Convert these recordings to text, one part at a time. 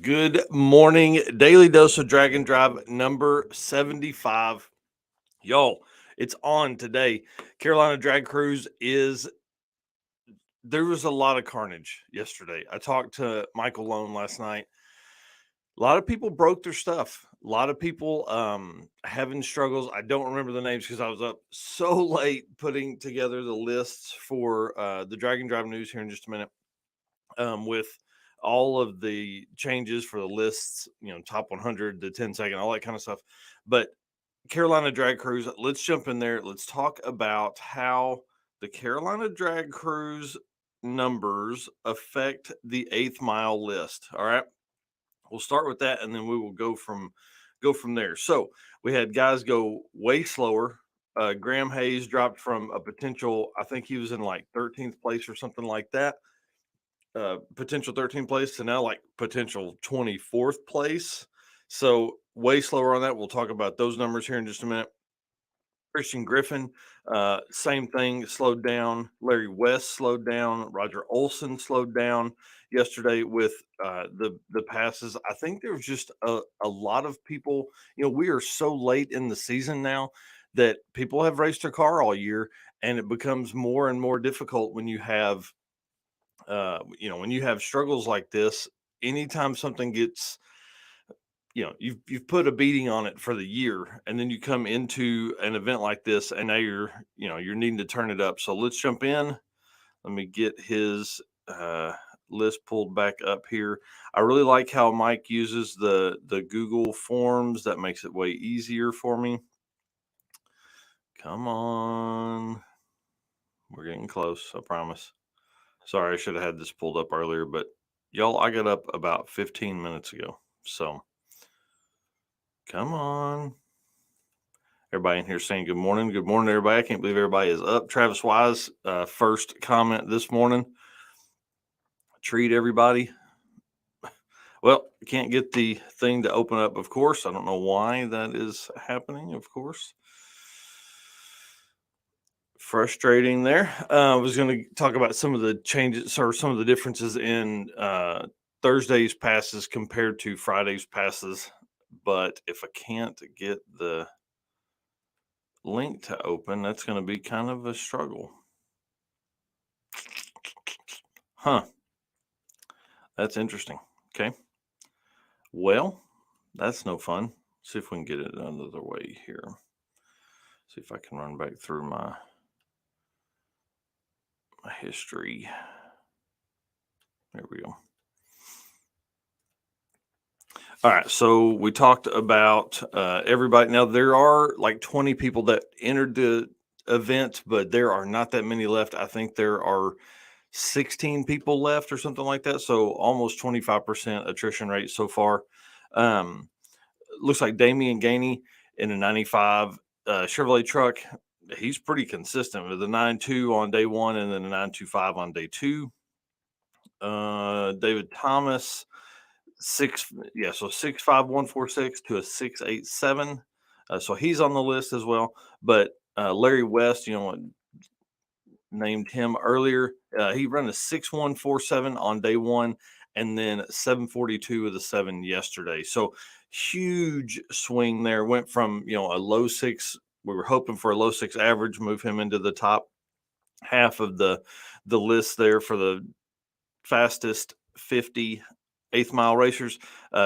Good morning. Daily dose of Dragon Drive number 75. Y'all, it's on today. Carolina Drag Cruise is there was a lot of carnage yesterday. I talked to Michael Lone last night. A lot of people broke their stuff. A lot of people having struggles. I don't remember the names because I was up so late putting together the lists for the Dragon Drive news here in just a minute. With all of the changes for the lists, top 100, the 10-second, all that kind of stuff. But Carolina Drag Cruise, let's jump in there. Let's talk about how the Carolina Drag Cruise numbers affect the 8th mile list. All right. We'll start with that and then we will go from there. So we had guys go way slower. Graham Hayes dropped from a potential, I think he was in like 13th place or something like that, potential 13th place to now like potential 24th place. So way slower on that. We'll talk about those numbers here in just a minute. Christian Griffin, same thing, slowed down. Larry West slowed down. Roger Olson slowed down yesterday with the passes. I think there was just a lot of people. We are so late in the season now that people have raced their car all year, and it becomes more and more difficult when you have when you have struggles like this. Anytime something gets, you've put a beating on it for the year, and then you come into an event like this, and now you're needing to turn it up. So let's jump in. Let me get his list pulled back up here. I really like how Mike uses the Google Forms. That makes it way easier for me. Come on, we're getting close, I promise. Sorry, I should have had this pulled up earlier, but y'all, I got up about 15 minutes ago. So come on. Everybody in here saying good morning. Good morning, everybody. I can't believe everybody is up. Travis Wise, first comment this morning. Treat everybody. Well, can't get the thing to open up, of course. I don't know why that is happening, of course. Frustrating there. I was going to talk about some of the changes or some of the differences in Thursday's passes compared to Friday's passes. But if I can't get the link to open, that's going to be kind of a struggle. Huh. That's interesting. Okay. Well, that's no fun. See if we can get it another way here. See if I can run back through my history. There we go. All right, so we talked about everybody. Now there are like 20 people that entered the event, but there are not that many left. I think there are 16 people left or something like that. So almost 25% attrition rate so far. Looks like Damian Gainey in a 95 Chevrolet truck. He's pretty consistent with the 9.2 on day one and then a 9.25 on day two. David Thomas, so 6.5146 to a 6.87. So he's on the list as well. But Larry West, named him earlier. He ran a 6.147 on day one and then 7.42 with a 7 yesterday. So huge swing there. Went from, a low 6. We were hoping for a low 6 average, move him into the top half of the list there for the fastest 50 8th-mile racers,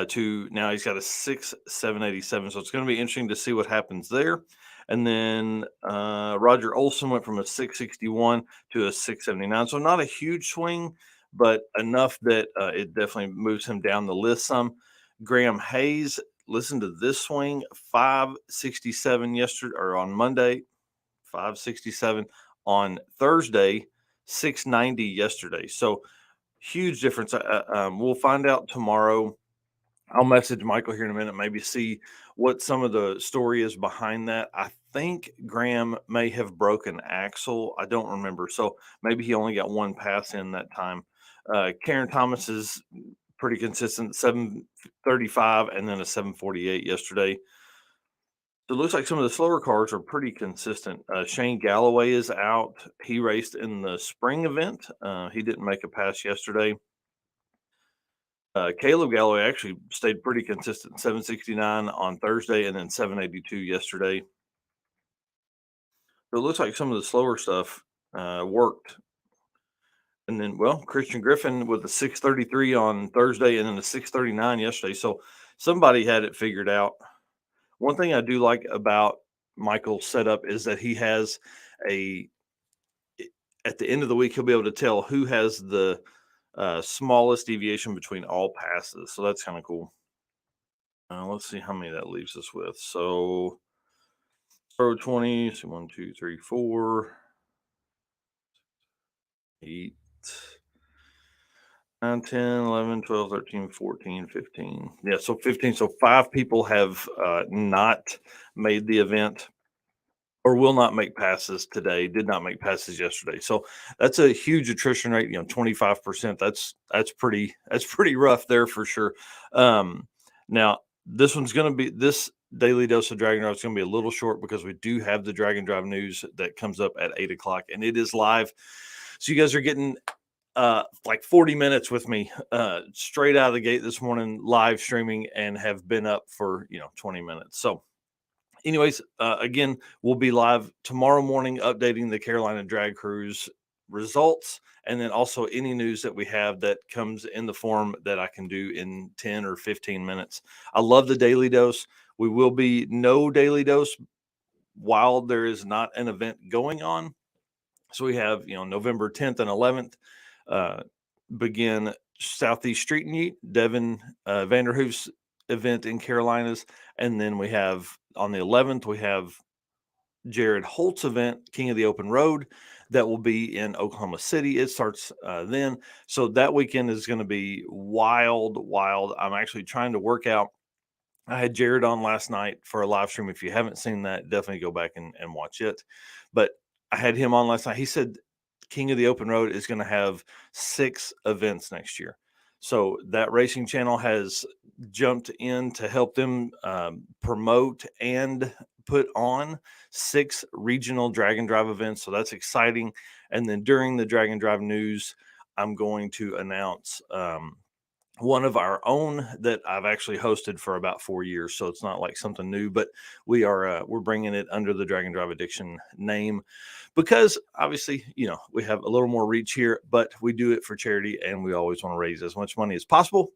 to now he's got a 6.787. So it's going to be interesting to see what happens there. And then Roger Olson went from a 6.61 to a 6.79. So not a huge swing, but enough that it definitely moves him down the list some. Graham Hayes, listen to this swing, 5.67 yesterday or on Monday, 5.67 on Thursday, 6.90 yesterday. So huge difference. We'll find out tomorrow. I'll message Michael here in a minute, maybe see what some of the story is behind that. I think Graham may have broken axle. I don't remember. So maybe he only got one pass in that time. Karen Thomas is pretty consistent, 7.35 and then a 7.48 yesterday. So it looks like some of the slower cars are pretty consistent. Shane Galloway is out. He raced in the spring event. He didn't make a pass yesterday. Caleb Galloway actually stayed pretty consistent, 769 on Thursday and then 782 yesterday. So it looks like some of the slower stuff worked. And then, well, Christian Griffin with a 633 on Thursday and then a 639 yesterday. So somebody had it figured out. One thing I do like about Michael's setup is that he has a at the end of the week he'll be able to tell who has the smallest deviation between all passes. So that's kind of cool. Let's see how many that leaves us with. So pro 20, so 1, 2, 3, 4, 8, 9, 10, 11, 12, 13, 14, 15. Yeah, so 15. So 5 people have not made the event or will not make passes today, did not make passes yesterday. So that's a huge attrition rate, 25%. That's pretty rough there for sure. Now this daily dose of Dragon Drive is going to be a little short because we do have the Dragon Drive news that comes up at 8 o'clock and it is live. So you guys are getting like 40 minutes with me straight out of the gate this morning, live streaming, and have been up for 20 minutes. So anyways, again, we'll be live tomorrow morning updating the Carolina Drag Cruise results and then also any news that we have that comes in the form that I can do in 10 or 15 minutes. I love the daily dose. We will be no daily dose while there is not an event going on. So we have, November 10th and 11th uh, begin Southeast Street and Yeet, Devin Vanderhoof's event in Carolinas. And then we have on the 11th, we have Jared Holt's event, King of the Open Road, that will be in Oklahoma City. It starts then. So that weekend is going to be wild, wild. I'm actually trying to work out. I had Jared on last night for a live stream. If you haven't seen that, definitely go back and watch it. But I had him on last night. He said King of the Open Road is going to have 6 events next year. So that racing channel has jumped in to help them promote and put on 6 regional Dragon Drive events. So that's exciting. And then during the Dragon Drive news, I'm going to announce one of our own that I've actually hosted for about 4 years. So it's not like something new, but we're bringing it under the Dragon Drive Addiction name because obviously, we have a little more reach here, but we do it for charity and we always want to raise as much money as possible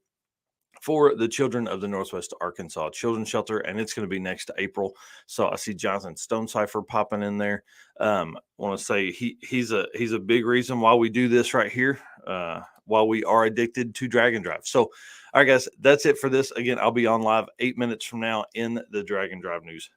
for the children of the Northwest Arkansas Children's Shelter, and it's going to be next April. So I see Jonathan Stonecipher popping in there. Want to say he's a big reason why we do this right here. While we are addicted to Dragon Drive. So, all right, guys, that's it for this. Again, I'll be on live 8 minutes from now in the Dragon Drive news.